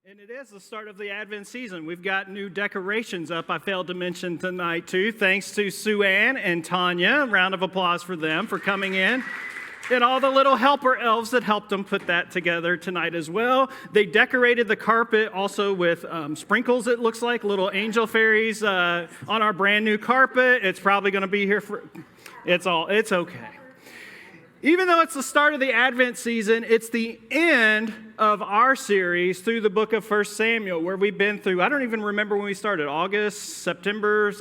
And it is the start of the Advent season. We've got new decorations up, I failed to mention tonight too, thanks to Sue Ann and Tanya. Round of applause for them for coming in. And all the little helper elves that helped them put that together tonight as well. They decorated the carpet also with sprinkles, it looks like, little angel fairies on our brand new carpet. It's probably going to be here for, it's okay. Even though it's the start of the Advent season, it's the end of our series through the book of 1 Samuel, where we've been through, I don't even remember when we started, August, September,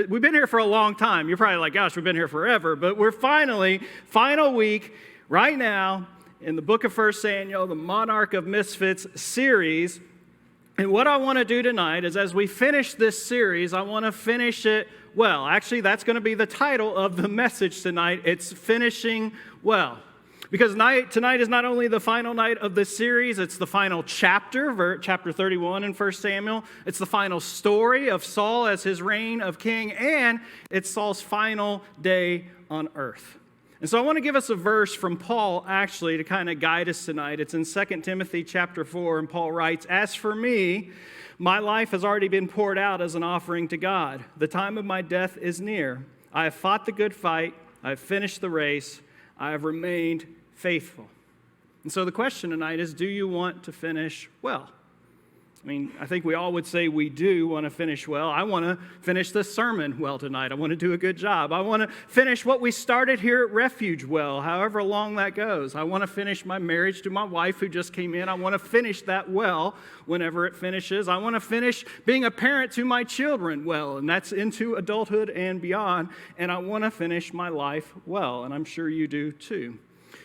we've been here for a long time. You're probably like, gosh, we've been here forever, but we're final week, right now, in the book of 1 Samuel, the Monarch of Misfits series. And what I want to do tonight is, as we finish this series, I want to finish it well. Actually, that's going to be the title of the message tonight. It's Finishing Well. Because tonight is not only the final night of this series, it's the final chapter, chapter 31 in 1 Samuel. It's the final story of Saul as his reign of king, and it's Saul's final day on earth. And so I want to give us a verse from Paul, actually, to kind of guide us tonight. It's in 2 Timothy chapter 4, and Paul writes, "As for me, my life has already been poured out as an offering to God. The time of my death is near. I have fought the good fight. I have finished the race. I have remained faithful." And so the question tonight is, do you want to finish well? I mean, I think we all would say we do want to finish well. I want to finish this sermon well tonight. I want to do a good job. I want to finish what we started here at Refuge well, however long that goes. I want to finish my marriage to my wife who just came in. I want to finish that well whenever it finishes. I want to finish being a parent to my children well, and that's into adulthood and beyond. And I want to finish my life well, and I'm sure you do too.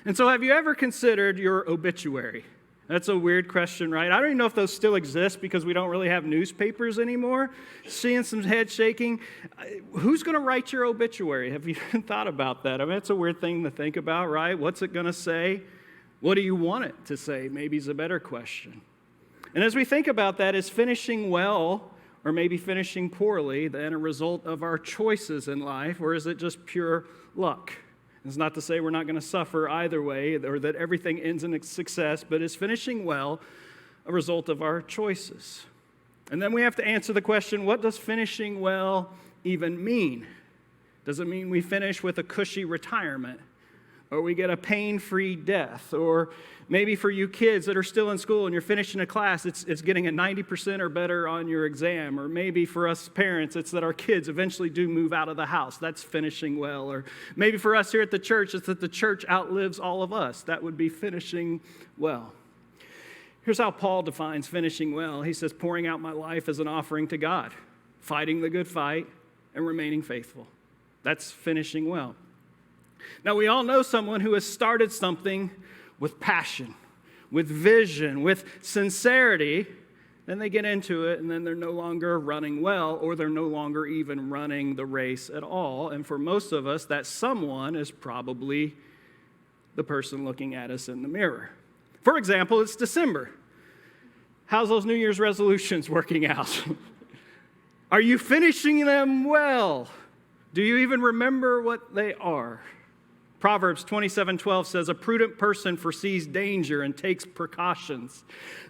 And so have you ever considered your obituary? That's a weird question, right? I don't even know if those still exist because we don't really have newspapers anymore. Seeing some head shaking. Who's going to write your obituary? Have you thought about that? I mean, it's a weird thing to think about, right? What's it going to say? What do you want it to say? Maybe is a better question. And as we think about that, is finishing well or maybe finishing poorly then a result of our choices in life, or is it just pure luck? It's not to say we're not going to suffer either way or that everything ends in success, but is finishing well a result of our choices? And then we have to answer the question, what does finishing well even mean? Does it mean we finish with a cushy retirement? Or we get a pain-free death? Or maybe for you kids that are still in school and you're finishing a class, it's getting a 90% or better on your exam. Or maybe for us parents, it's that our kids eventually do move out of the house. That's finishing well. Or maybe for us here at the church, it's that the church outlives all of us. That would be finishing well. Here's how Paul defines finishing well. He says, pouring out my life as an offering to God, fighting the good fight, and remaining faithful. That's finishing well. Now, we all know someone who has started something with passion, with vision, with sincerity. Then they get into it, and then they're no longer running well, or they're no longer even running the race at all. And for most of us, that someone is probably the person looking at us in the mirror. For example, it's December. How's those New Year's resolutions working out? Are you finishing them well? Do you even remember what they are? Proverbs 27:12 says, "A prudent person foresees danger and takes precautions.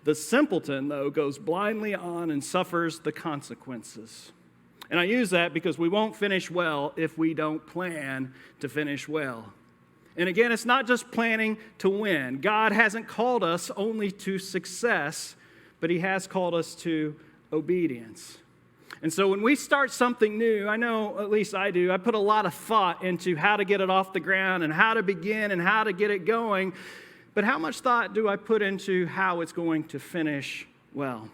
The simpleton, though, goes blindly on and suffers the consequences." And I use that because we won't finish well if we don't plan to finish well. And again, it's not just planning to win. God hasn't called us only to success, but He has called us to obedience. And so when we start something new, I know, at least I do, I put a lot of thought into how to get it off the ground and how to begin and how to get it going. But how much thought do I put into how it's going to finish well?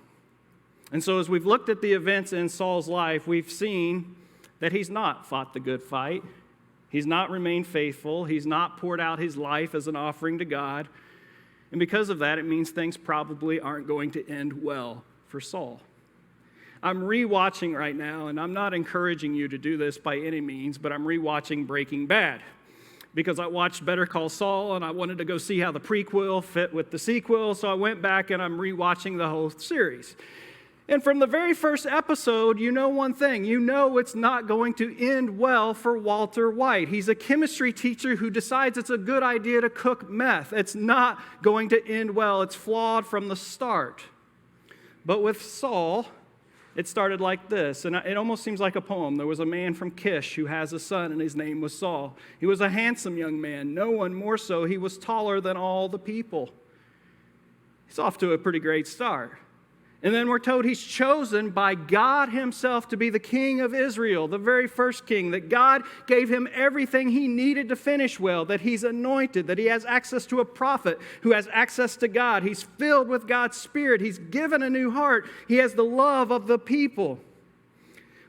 And so as we've looked at the events in Saul's life, we've seen that he's not fought the good fight. He's not remained faithful. He's not poured out his life as an offering to God. And because of that, it means things probably aren't going to end well for Saul. I'm rewatching right now, and I'm not encouraging you to do this by any means, but I'm rewatching Breaking Bad because I watched Better Call Saul, and I wanted to go see how the prequel fit with the sequel, so I went back and I'm rewatching the whole series. And from the very first episode, you know one thing. You know it's not going to end well for Walter White. He's a chemistry teacher who decides it's a good idea to cook meth. It's not going to end well. It's flawed from the start. But with Saul, it started like this, and it almost seems like a poem. There was a man from Kish who has a son, and his name was Saul. He was a handsome young man, no one more so. He was taller than all the people. He's off to a pretty great start. And then we're told he's chosen by God himself to be the king of Israel, the very first king, that God gave him everything he needed to finish well, that he's anointed, that he has access to a prophet who has access to God. He's filled with God's Spirit. He's given a new heart. He has the love of the people.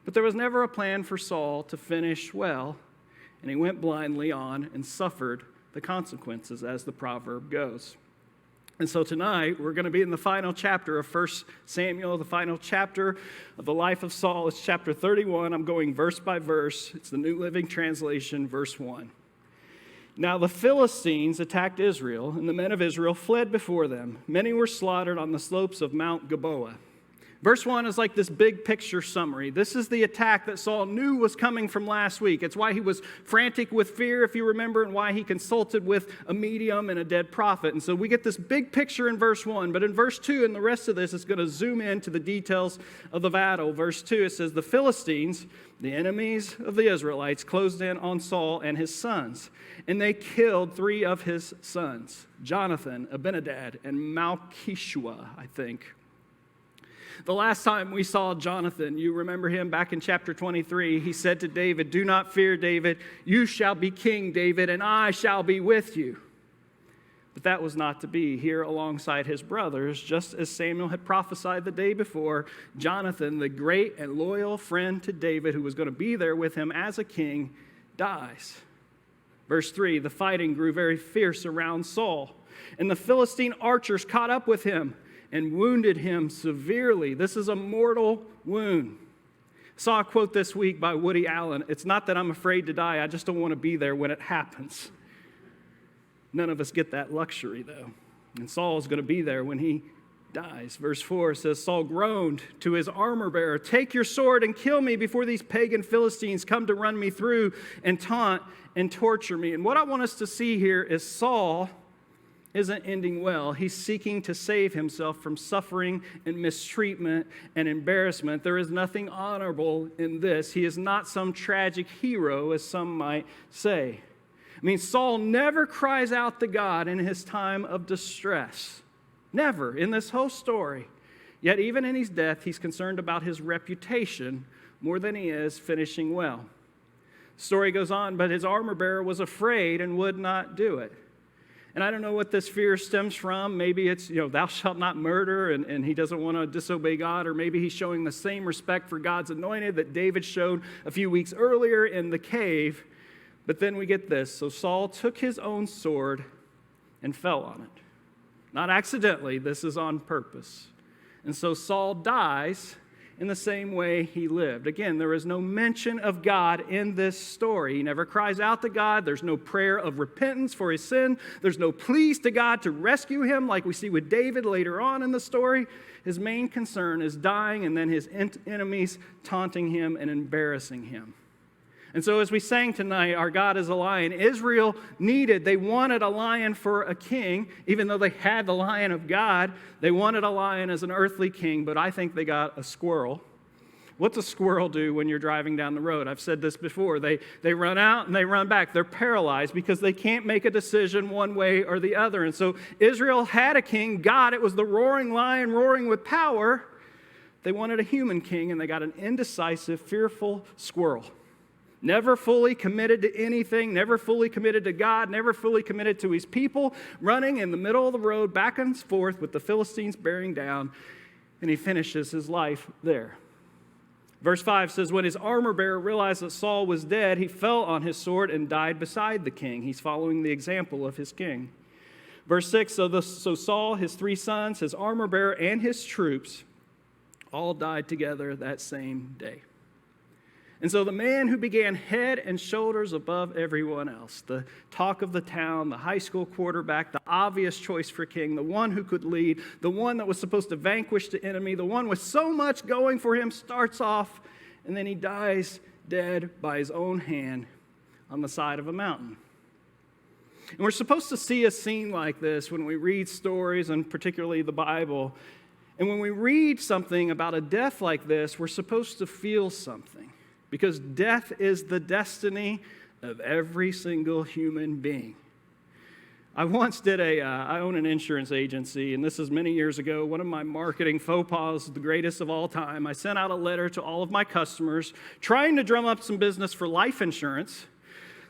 But there was never a plan for Saul to finish well, and he went blindly on and suffered the consequences, as the proverb goes. And so tonight, we're going to be in the final chapter of 1 Samuel, the final chapter of the life of Saul. It's chapter 31. I'm going verse by verse. It's the New Living Translation, verse 1. Now the Philistines attacked Israel, and the men of Israel fled before them. Many were slaughtered on the slopes of Mount Gilboa. Verse 1 is like this big picture summary. This is the attack that Saul knew was coming from last week. It's why he was frantic with fear, if you remember, and why he consulted with a medium and a dead prophet. And so we get this big picture in verse 1. But in verse 2 and the rest of this, it's going to zoom into the details of the battle. Verse 2, it says, the Philistines, the enemies of the Israelites, closed in on Saul and his sons. And they killed 3 of his sons, Jonathan, Abinadab, and Malchishua, I think. The last time we saw Jonathan, you remember him back in chapter 23, he said to David, do not fear, David. You shall be king, David, and I shall be with you. But that was not to be. Here alongside his brothers, just as Samuel had prophesied the day before, Jonathan, the great and loyal friend to David, who was going to be there with him as a king, dies. Verse 3, the fighting grew very fierce around Saul, and the Philistine archers caught up with him and wounded him severely. This is a mortal wound. I saw a quote this week by Woody Allen. It's not that I'm afraid to die, I just don't want to be there when it happens. None of us get that luxury, though. And Saul is going to be there when he dies. Verse 4 says, Saul groaned to his armor bearer, take your sword and kill me before these pagan Philistines come to run me through and taunt and torture me. And what I want us to see here is Saul isn't ending well. He's seeking to save himself from suffering and mistreatment and embarrassment. There is nothing honorable in this. He is not some tragic hero, as some might say. I mean, Saul never cries out to God in his time of distress. Never in this whole story. Yet even in his death, he's concerned about his reputation more than he is finishing well. The story goes on, but his armor bearer was afraid and would not do it. And I don't know what this fear stems from. Maybe it's, thou shalt not murder, and he doesn't want to disobey God. Or maybe he's showing the same respect for God's anointed that David showed a few weeks earlier in the cave. But then we get this. So Saul took his own sword and fell on it. Not accidentally. This is on purpose. And so Saul dies in the same way he lived. Again, there is no mention of God in this story. He never cries out to God. There's no prayer of repentance for his sin. There's no pleas to God to rescue him like we see with David later on in the story. His main concern is dying and then his enemies taunting him and embarrassing him. And so as we sang tonight, our God is a lion. Israel they wanted a lion for a king, even though they had the lion of God. They wanted a lion as an earthly king, but I think they got a squirrel. What's a squirrel do when you're driving down the road? I've said this before. They run out and they run back. They're paralyzed because they can't make a decision one way or the other. And so Israel had a king, God. It was the roaring lion roaring with power. They wanted a human king, and they got an indecisive, fearful squirrel. Never fully committed to anything, never fully committed to God, never fully committed to his people, running in the middle of the road back and forth with the Philistines bearing down, and he finishes his life there. Verse 5 says, when his armor bearer realized that Saul was dead, he fell on his sword and died beside the king. He's following the example of his king. Verse 6, so Saul, his 3 sons, his armor bearer, and his troops all died together that same day. And so the man who began head and shoulders above everyone else, the talk of the town, the high school quarterback, the obvious choice for king, the one who could lead, the one that was supposed to vanquish the enemy, the one with so much going for him, starts off, and then he dies dead by his own hand on the side of a mountain. And we're supposed to see a scene like this when we read stories, and particularly the Bible. And when we read something about a death like this, we're supposed to feel something, because death is the destiny of every single human being. I once I own an insurance agency, and this is many years ago. One of my marketing faux pas, the greatest of all time. I sent out a letter to all of my customers trying to drum up some business for life insurance.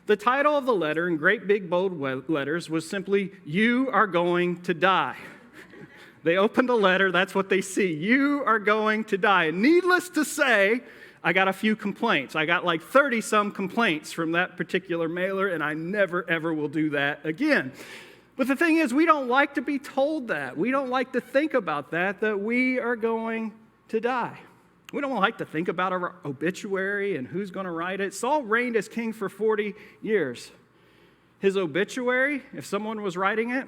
The title of the letter in great big bold letters was simply, "You are going to die." They opened the letter, that's what they see. You are going to die. And needless to say, I got a few complaints. I got like 30-some complaints from that particular mailer, and I never, ever will do that again. But the thing is, we don't like to be told that. We don't like to think about that we are going to die. We don't like to think about our obituary and who's going to write it. Saul reigned as king for 40 years. His obituary, if someone was writing it,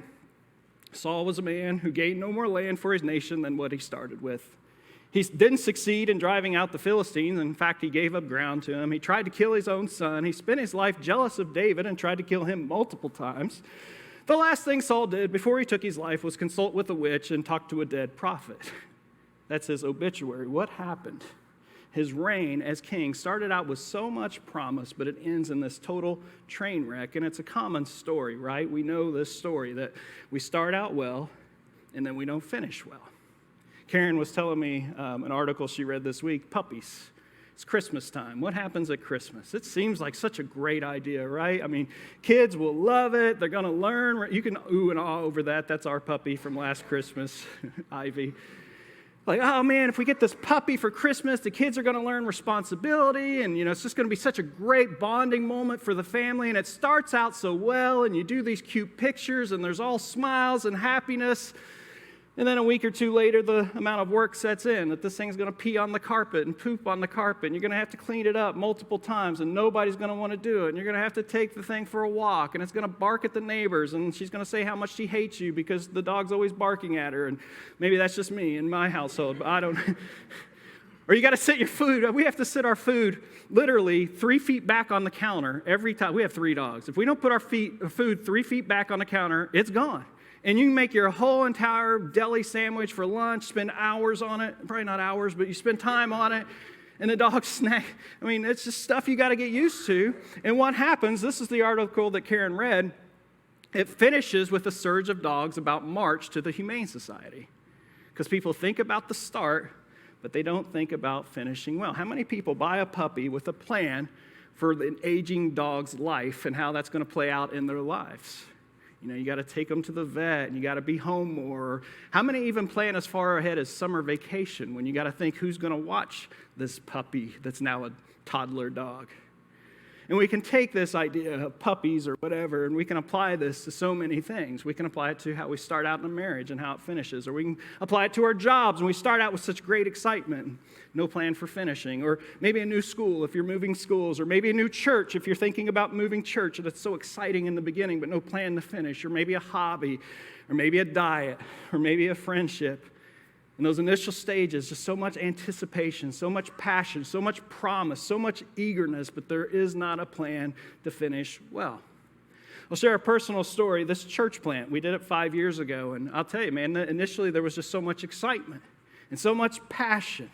Saul was a man who gained no more land for his nation than what he started with. He didn't succeed in driving out the Philistines. In fact, he gave up ground to him. He tried to kill his own son. He spent his life jealous of David and tried to kill him multiple times. The last thing Saul did before he took his life was consult with a witch and talk to a dead prophet. That's his obituary. What happened? His reign as king started out with so much promise, but it ends in this total train wreck. And it's a common story, right? We know this story that we start out well, and then we don't finish well. Karen was telling me an article she read this week, puppies. It's Christmas time. What happens at Christmas? It seems like such a great idea, right? I mean, kids will love it. They're going to learn. You can ooh and ah over that. That's our puppy from last Christmas, Ivy. Like, oh man, if we get this puppy for Christmas, the kids are going to learn responsibility, and it's just going to be such a great bonding moment for the family, and it starts out so well, and you do these cute pictures, and there's all smiles and happiness, and then a week or two later, the amount of work sets in that this thing's going to pee on the carpet and poop on the carpet, and you're going to have to clean it up multiple times, and nobody's going to want to do it, and you're going to have to take the thing for a walk, and it's going to bark at the neighbors, and she's going to say how much she hates you because the dog's always barking at her, and maybe that's just me in my household, but I don't. Or you got to sit your food. We have to sit our food literally 3 feet back on the counter every time. We have 3 dogs. If we don't put our food 3 feet back on the counter, it's gone. And you can make your whole entire deli sandwich for lunch, spend hours on it. Probably not hours, but you spend time on it. And the dog snack. I mean, it's just stuff you got to get used to. And what happens, this is the article that Karen read, it finishes with a surge of dogs about March to the Humane Society. Because people think about the start, but they don't think about finishing well. How many people buy a puppy with a plan for an aging dog's life and how that's going to play out in their lives? You got to take them to the vet, and you got to be home more. How many even plan as far ahead as summer vacation when you got to think who's going to watch this puppy that's now a toddler dog? And we can take this idea of puppies or whatever, and we can apply this to so many things. We can apply it to how we start out in a marriage and how it finishes. Or we can apply it to our jobs, and we start out with such great excitement, no plan for finishing. Or maybe a new school if you're moving schools. Or maybe a new church if you're thinking about moving church, and it's so exciting in the beginning, but no plan to finish. Or maybe a hobby, or maybe a diet, or maybe a friendship. In those initial stages, just so much anticipation, so much passion, so much promise, so much eagerness, but there is not a plan to finish well. I'll share a personal story. This church plant, we did it 5 years ago, and I'll tell you, man, initially there was just so much excitement and so much passion.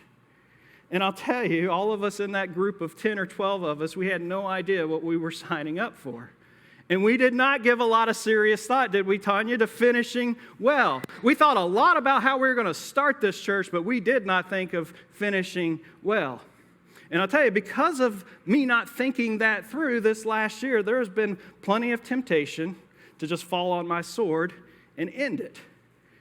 And I'll tell you, all of us in that group of 10 or 12 of us, we had no idea what we were signing up for. And we did not give a lot of serious thought, did we, Tanya, to finishing well. We thought a lot about how we were going to start this church, but we did not think of finishing well. And I'll tell you, because of me not thinking that through this last year, there has been plenty of temptation to just fall on my sword and end it.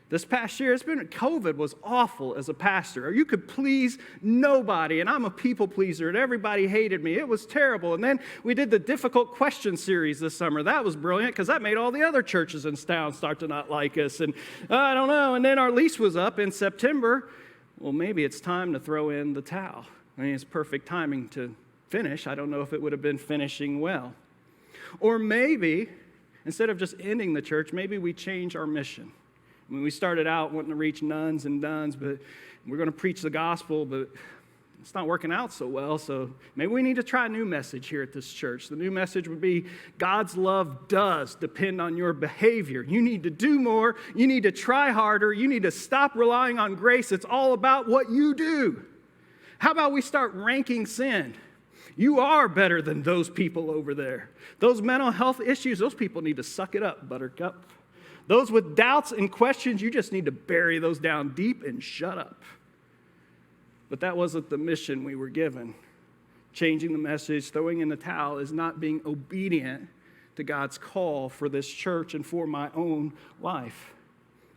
This past year, COVID was awful as a pastor. You could please nobody, and I'm a people pleaser, and everybody hated me. It was terrible. And then we did the difficult question series this summer. That was brilliant because that made all the other churches in town start to not like us. And I don't know. And then our lease was up in September. Well, maybe it's time to throw in the towel. I mean, it's perfect timing to finish. I don't know if it would have been finishing well. Or maybe, instead of just ending the church, maybe we change our mission. I mean, we started out wanting to reach nuns and duns, but we're going to preach the gospel, but It's not working out so well, so maybe we need to try a new message here at this church. The new message would be, God's love does depend on your behavior. You need to do more. You need to try harder. You need to stop relying on grace. It's all about what you do. How about we start ranking sin? You are better than those people over there. Those mental health issues, those people need to suck it up, Buttercup. Those with doubts and questions, you just need to bury those down deep and shut up. But that wasn't the mission we were given. Changing the message, throwing in the towel is not being obedient to God's call for this church and for my own life.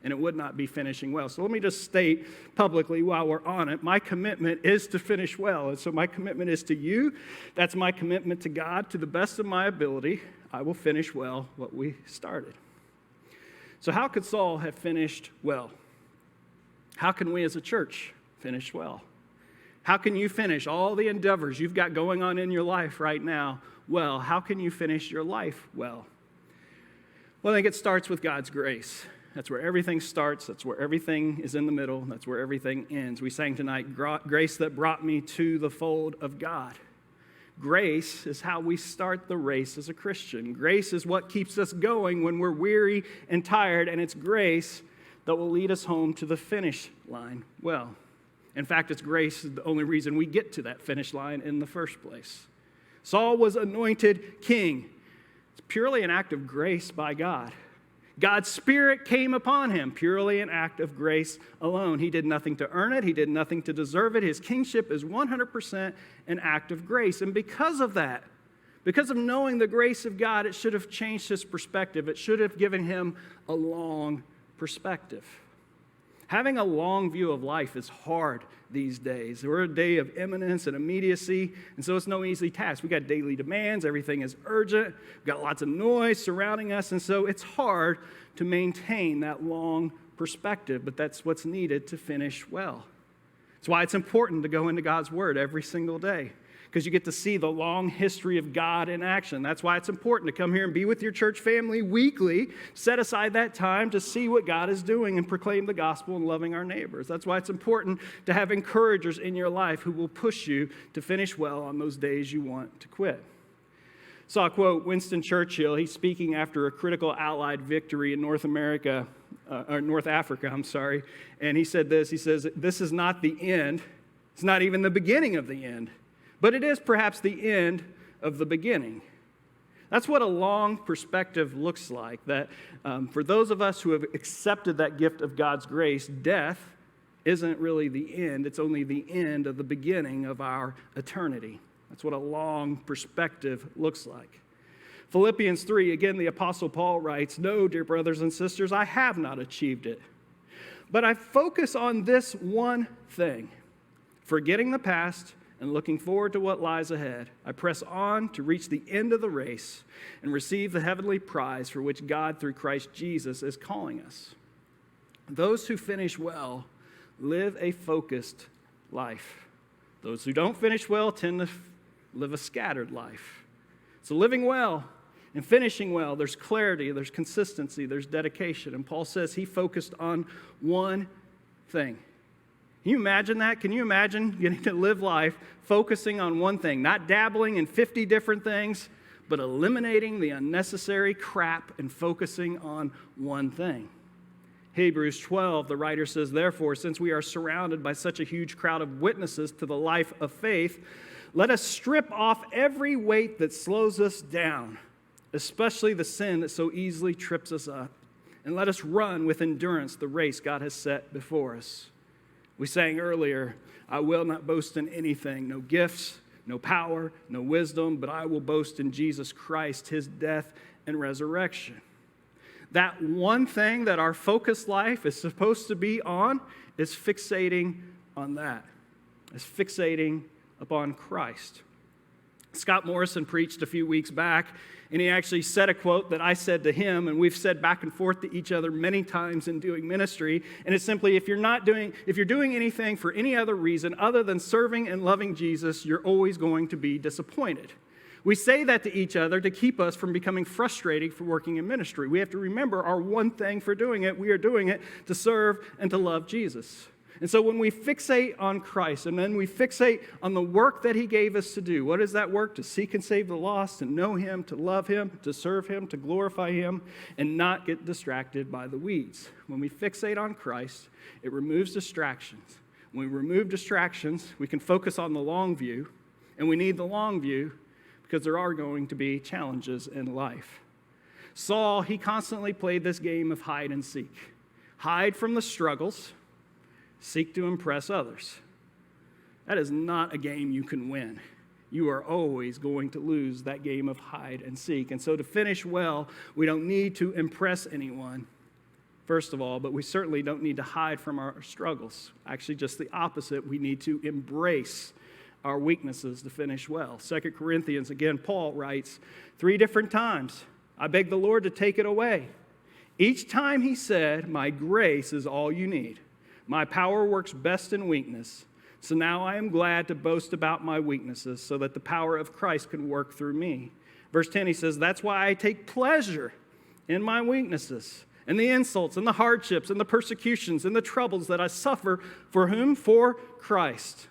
And it would not be finishing well. So let me just state publicly while we're on it, my commitment is to finish well. And so my commitment is to you. That's my commitment to God. To the best of my ability, I will finish well what we started. So how could Saul have finished well? How can we as a church finish well? How can you finish all the endeavors you've got going on in your life right now well? How can you finish your life well? Well, I think it starts with God's grace. That's where everything starts. That's where everything is in the middle. That's where everything ends. We sang tonight, grace that brought me to the fold of God. Grace is how we start the race as a Christian. Grace is what keeps us going when we're weary and tired, and it's grace that will lead us home to the finish line well. In fact, it's grace is the only reason we get to that finish line in the first place. Saul was anointed king. It's purely an act of grace by God. God's Spirit came upon him, purely an act of grace alone. He did nothing to earn it. He did nothing to deserve it. His kingship is 100% an act of grace. And because of that, because of knowing the grace of God, it should have changed his perspective. It should have given him a long perspective. Having a long view of life is hard these days. We're a day of imminence and immediacy, and so it's no easy task. We got daily demands, everything is urgent, we've got lots of noise surrounding us, and so it's hard to maintain that long perspective, but that's what's needed to finish well. That's why it's important to go into God's Word every single day, because you get to see the long history of God in action. That's why it's important to come here and be with your church family weekly. Set aside that time to see what God is doing and proclaim the gospel and loving our neighbors. That's why it's important to have encouragers in your life who will push you to finish well on those days you want to quit. Saw a quote, Winston Churchill, he's speaking after a critical Allied victory in North Africa, and he said this, he says, "This is not the end, it's not even the beginning of the end. But it is perhaps the end of the beginning." That's what a long perspective looks like, that for those of us who have accepted that gift of God's grace, death isn't really the end. It's only the end of the beginning of our eternity. That's what a long perspective looks like. Philippians 3, again, the Apostle Paul writes, "No, dear brothers and sisters, I have not achieved it. But I focus on this one thing, forgetting the past and looking forward to what lies ahead. I press on to reach the end of the race and receive the heavenly prize for which God, through Christ Jesus, is calling us." Those who finish well live a focused life. Those who don't finish well tend to live a scattered life. So living well and finishing well, there's clarity, there's consistency, there's dedication. And Paul says he focused on one thing. Can you imagine that? Can you imagine getting to live life focusing on one thing, not dabbling in 50 different things, but eliminating the unnecessary crap and focusing on one thing? Hebrews 12, the writer says, "Therefore, since we are surrounded by such a huge crowd of witnesses to the life of faith, let us strip off every weight that slows us down, especially the sin that so easily trips us up, and let us run with endurance the race God has set before us." We sang earlier, "I will not boast in anything, no gifts, no power, no wisdom, but I will boast in Jesus Christ, his death and resurrection." That one thing that our focused life is supposed to be on is fixating on that, is fixating upon Christ. Scott Morrison preached a few weeks back, and he actually said a quote that I said to him, and we've said back and forth to each other many times in doing ministry, and it's simply, if you're doing anything for any other reason other than serving and loving Jesus, you're always going to be disappointed. We say that to each other to keep us from becoming frustrated for working in ministry. We have to remember our one thing for doing it. We are doing it to serve and to love Jesus. And so when we fixate on Christ and then we fixate on the work that he gave us to do, what is that work? To seek and save the lost, to know him, to love him, to serve him, to glorify him, and not get distracted by the weeds. When we fixate on Christ, it removes distractions. When we remove distractions, we can focus on the long view, and we need the long view because there are going to be challenges in life. Saul, he constantly played this game of hide and seek. Hide from the struggles, seek to impress others. That is not a game you can win. You are always going to lose that game of hide and seek. And so to finish well, we don't need to impress anyone, first of all, but we certainly don't need to hide from our struggles. Actually, just the opposite. We need to embrace our weaknesses to finish well. 2 Corinthians, again, Paul writes 3 different times, I beg the Lord to take it away. Each time he said, my grace is all you need. My power works best in weakness. So now I am glad to boast about my weaknesses so that the power of Christ can work through me. Verse 10, he says, that's why I take pleasure in my weaknesses and the insults and the hardships and the persecutions and the troubles that I suffer for whom? For Christ.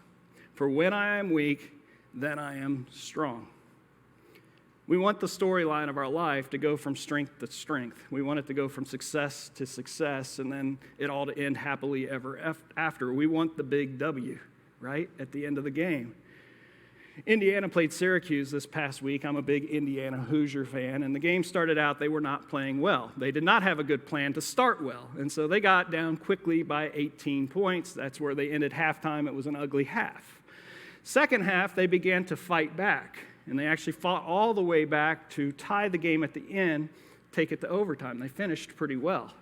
For when I am weak, then I am strong. We want the storyline of our life to go from strength to strength. We want it to go from success to success, and then it all to end happily ever after. We want the big W, right, at the end of the game. Indiana played Syracuse this past week. I'm a big Indiana Hoosier fan, and the game started out, they were not playing well. They did not have a good plan to start well, and so they got down quickly by 18 points. That's where they ended halftime. It was an ugly half. Second half, they began to fight back. And they actually fought all the way back to tie the game at the end, take it to overtime. They finished pretty well.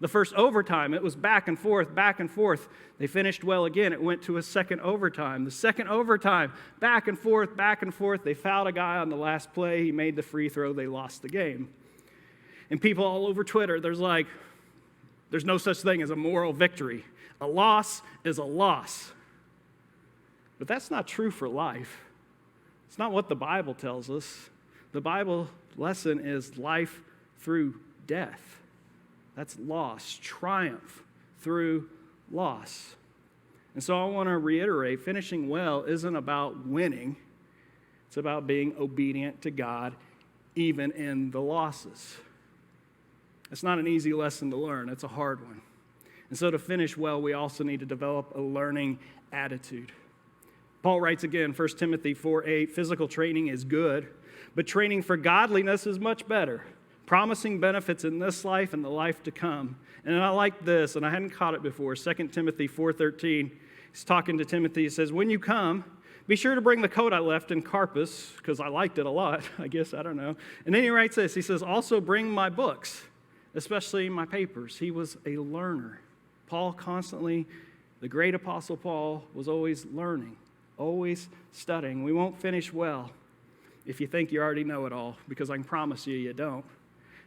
The first overtime, it was back and forth, back and forth. They finished well again. It went to a second overtime. The second overtime, back and forth, back and forth. They fouled a guy on the last play. He made the free throw. They lost the game. And people all over Twitter, there's no such thing as a moral victory. A loss is a loss. But that's not true for life. It's not what the Bible tells us. The Bible lesson is life through death. That's loss, triumph through loss. And so I want to reiterate, finishing well isn't about winning. It's about being obedient to God, even in the losses. It's not an easy lesson to learn. It's a hard one. And so to finish well, we also need to develop a learning attitude. Paul writes again, 1 Timothy 4:8, physical training is good, but training for godliness is much better, promising benefits in this life and the life to come. And I like this, and I hadn't caught it before, 2 Timothy 4:13. He's talking to Timothy. He says, when you come, be sure to bring the coat I left in Carpus, because I liked it a lot, I guess, I don't know. And then he writes this. He says, also bring my books, especially my papers. He was a learner. Paul constantly, the great apostle Paul, was always learning. Always studying. We won't finish well if you think you already know it all, because I can promise you, you don't.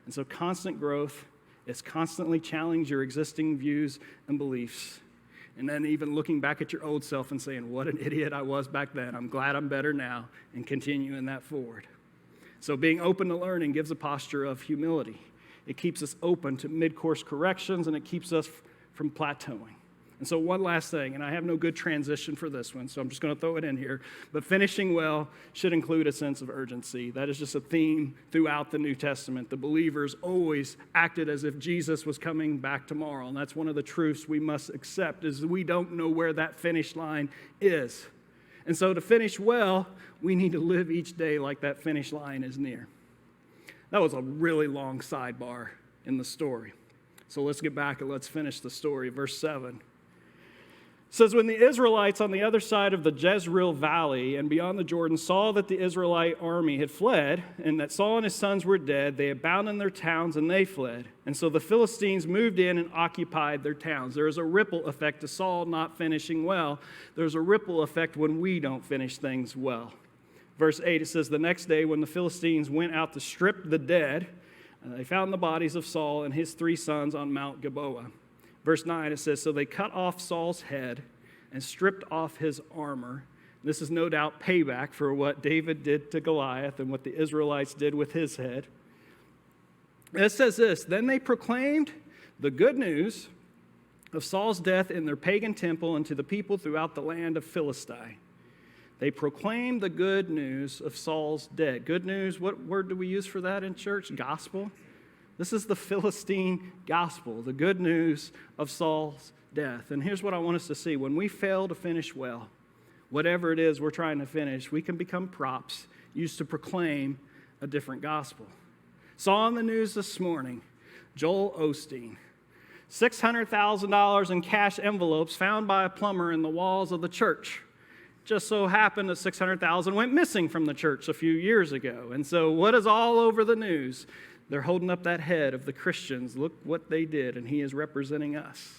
And so constant growth is constantly challenging your existing views and beliefs. And then even looking back at your old self and saying, what an idiot I was back then. I'm glad I'm better now, and continuing that forward. So being open to learning gives a posture of humility. It keeps us open to mid-course corrections, and it keeps us from plateauing. And so one last thing, and I have no good transition for this one, so I'm just going to throw it in here. But finishing well should include a sense of urgency. That is just a theme throughout the New Testament. The believers always acted as if Jesus was coming back tomorrow. And that's one of the truths we must accept, is we don't know where that finish line is. And so to finish well, we need to live each day like that finish line is near. That was a really long sidebar in the story. So let's get back and let's finish the story. Verse 7. It says, when the Israelites on the other side of the Jezreel Valley and beyond the Jordan saw that the Israelite army had fled and that Saul and his sons were dead, they abandoned their towns and they fled. And so the Philistines moved in and occupied their towns. There is a ripple effect to Saul not finishing well. There's a ripple effect when we don't finish things well. Verse 8, it says, the next day when the Philistines went out to strip the dead, they found the bodies of Saul and his 3 sons on Mount Gilboa. Verse 9, it says, so they cut off Saul's head and stripped off his armor. This is no doubt payback for what David did to Goliath and what the Israelites did with his head. And it says this, then they proclaimed the good news of Saul's death in their pagan temple and to the people throughout the land of Philistine. They proclaimed the good news of Saul's death. Good news, what word do we use for that in church? Gospel. This is the Philistine gospel, the good news of Saul's death. And here's what I want us to see. When we fail to finish well, whatever it is we're trying to finish, we can become props used to proclaim a different gospel. Saw on the news this morning, Joel Osteen, $600,000 in cash envelopes found by a plumber in the walls of the church. Just so happened that $600,000 went missing from the church a few years ago. And so what is all over the news? They're holding up that head of the Christians. Look what they did, and he is representing us.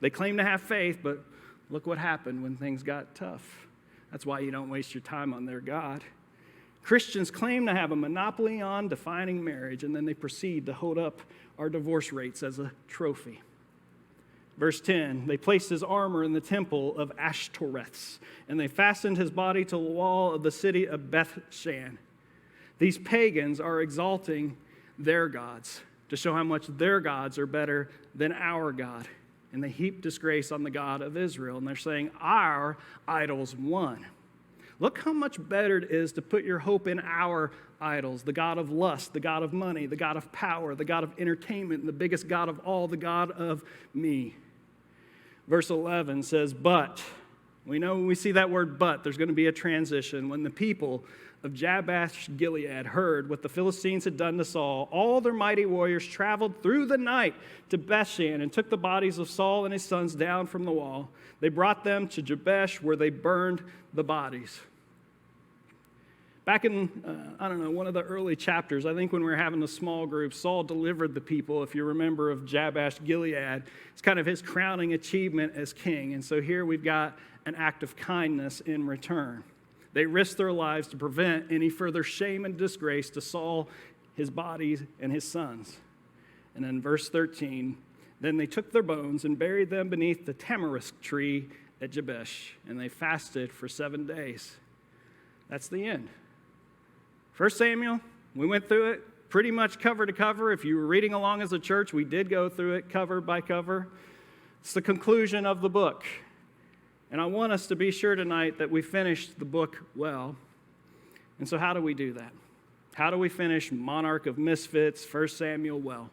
They claim to have faith, but look what happened when things got tough. That's why you don't waste your time on their God. Christians claim to have a monopoly on defining marriage, and then they proceed to hold up our divorce rates as a trophy. Verse 10, they placed his armor in the temple of Ashtoreth, and they fastened his body to the wall of the city of Bethshan. These pagans are exalting their gods to show how much their gods are better than our God. And they heap disgrace on the God of Israel, and they're saying, our idols won. Look how much better it is to put your hope in our idols, the God of lust, the God of money, the God of power, the God of entertainment, and the biggest God of all, the God of me. Verse 11 says, but, we know when we see that word but, there's going to be a transition. When the people of Jabesh-Gilead heard what the Philistines had done to Saul, all their mighty warriors traveled through the night to Bethshan and took the bodies of Saul and his sons down from the wall. They brought them to Jabesh, where they burned the bodies. Back in, one of the early chapters, I think when we were having the small group, Saul delivered the people, if you remember, of Jabesh-Gilead. It's kind of his crowning achievement as king. And so here we've got an act of kindness in return. They risked their lives to prevent any further shame and disgrace to Saul, his body, and his sons. And then verse 13, then they took their bones and buried them beneath the tamarisk tree at Jabesh, and they fasted for 7 days. That's the end. 1 Samuel, we went through it pretty much cover to cover. If you were reading along as a church, we did go through it cover by cover. It's the conclusion of the book. And I want us to be sure tonight that we finished the book well. And so how do we do that? How do we finish Monarch of Misfits, 1 Samuel well?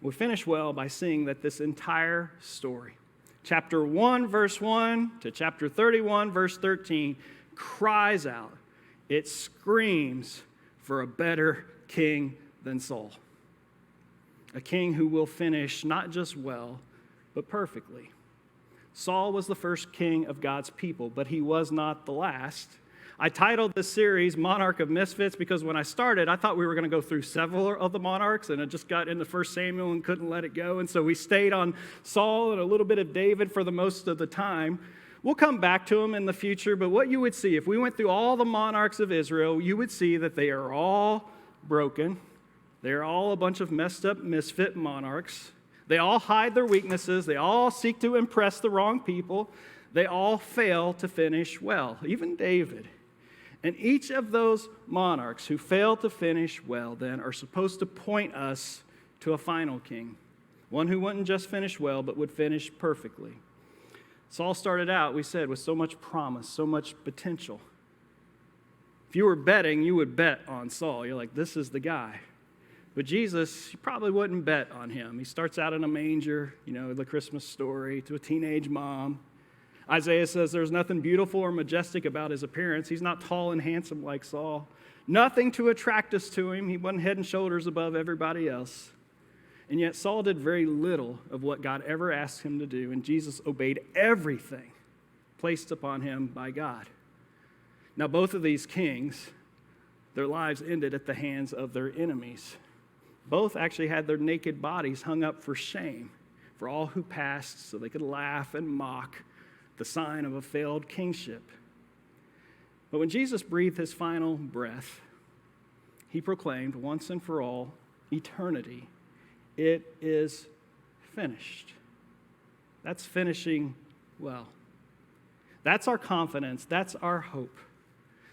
We finish well by seeing that this entire story, chapter 1, verse 1 to chapter 31, verse 13, cries out. It screams for a better king than Saul. A king who will finish not just well, but perfectly. Saul was the first king of God's people, but he was not the last. I titled this series Monarch of Misfits because when I started, I thought we were going to go through several of the monarchs, and I just got into 1 Samuel and couldn't let it go. And so we stayed on Saul and a little bit of David for the most of the time. We'll come back to them in the future, but what you would see, if we went through all the monarchs of Israel, you would see that they are all broken. They are all a bunch of messed up, misfit monarchs. They all hide their weaknesses. They all seek to impress the wrong people. They all fail to finish well, even David. And each of those monarchs who fail to finish well then are supposed to point us to a final king, one who wouldn't just finish well, but would finish perfectly. Saul started out, we said, with so much promise, so much potential. If you were betting, you would bet on Saul. You're like, this is the guy. But Jesus, you probably wouldn't bet on him. He starts out in a manger, the Christmas story, to a teenage mom. Isaiah says there's nothing beautiful or majestic about his appearance. He's not tall and handsome like Saul. Nothing to attract us to him. He wasn't head and shoulders above everybody else. And yet Saul did very little of what God ever asked him to do, and Jesus obeyed everything placed upon him by God. Now, both of these kings, their lives ended at the hands of their enemies. Both actually had their naked bodies hung up for shame for all who passed, so they could laugh and mock the sign of a failed kingship. But when Jesus breathed his final breath, he proclaimed once and for all eternity. It is finished. That's finishing well. That's our confidence. That's our hope.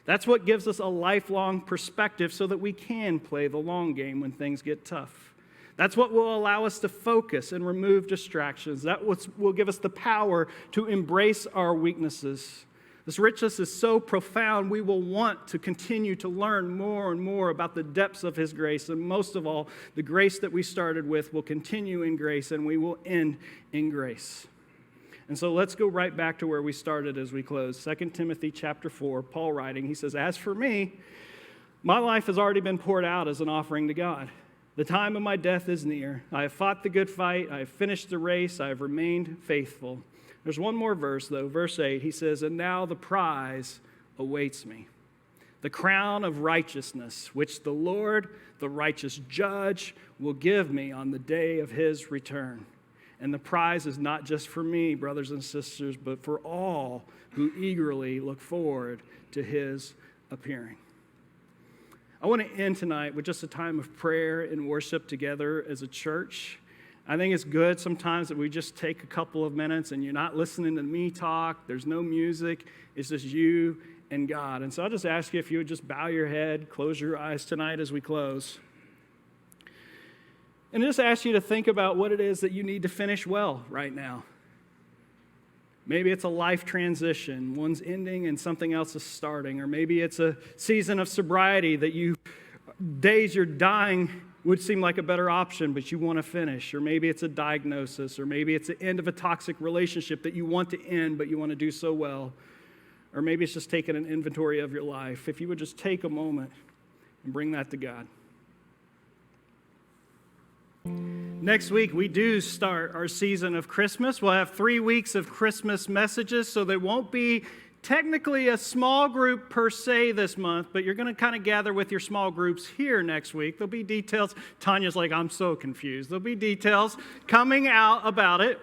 That's what gives us a lifelong perspective so that we can play the long game when things get tough. That's what will allow us to focus and remove distractions. That will give us the power to embrace our weaknesses. This richness is so profound, we will want to continue to learn more and more about the depths of His grace. And most of all, the grace that we started with will continue in grace, and we will end in grace. And so let's go right back to where we started as we close. 2 Timothy chapter 4, Paul writing, he says, "As for me, my life has already been poured out as an offering to God. The time of my death is near. I have fought the good fight. I have finished the race. I have remained faithful." There's one more verse, though. Verse 8, he says, "And now the prize awaits me, the crown of righteousness, which the Lord, the righteous judge, will give me on the day of His return. And the prize is not just for me, brothers and sisters, but for all who eagerly look forward to His appearing." I want to end tonight with just a time of prayer and worship together as a church. I think it's good sometimes that we just take a couple of minutes and you're not listening to me talk. There's no music. It's just you and God. And so I'll just ask you if you would just bow your head, close your eyes tonight as we close. And just ask you to think about what it is that you need to finish well right now. Maybe it's a life transition. One's ending and something else is starting. Or maybe it's a season of sobriety that days you're dying would seem like a better option, but you want to finish. Or maybe it's a diagnosis. Or maybe it's the end of a toxic relationship that you want to end, but you want to do so well. Or maybe it's just taking an inventory of your life. If you would just take a moment and bring that to God. Next week, we do start our season of Christmas. We'll have 3 weeks of Christmas messages, so there won't be technically a small group per se this month, but you're going to kind of gather with your small groups here next week. There'll be details. Tanya's like, I'm so confused. There'll be details coming out about it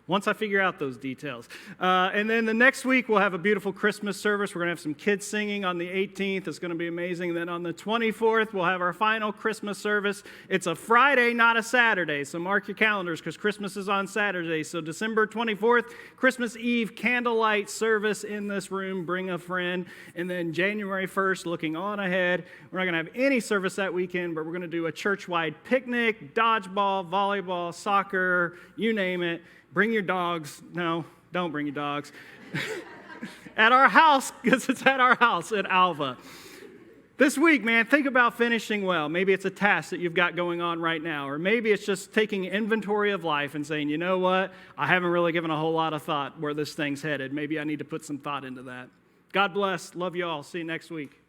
once I figure out those details. And then the next week, we'll have a beautiful Christmas service. We're going to have some kids singing on the 18th. It's going to be amazing. And then on the 24th, we'll have our final Christmas service. It's a Friday, not a Saturday. So mark your calendars because Christmas is on Saturday. So December 24th, Christmas Eve, candlelight service in this room. Bring a friend. And then January 1st, looking on ahead, we're not going to have any service that weekend, but we're going to do a church-wide picnic, dodgeball, volleyball, soccer, you name it. Bring your dogs. No, don't bring your dogs. At our house, because it's at our house at Alva. This week, man, think about finishing well. Maybe it's a task that you've got going on right now. Or maybe it's just taking inventory of life and saying, you know what? I haven't really given a whole lot of thought where this thing's headed. Maybe I need to put some thought into that. God bless. Love you all. See you next week.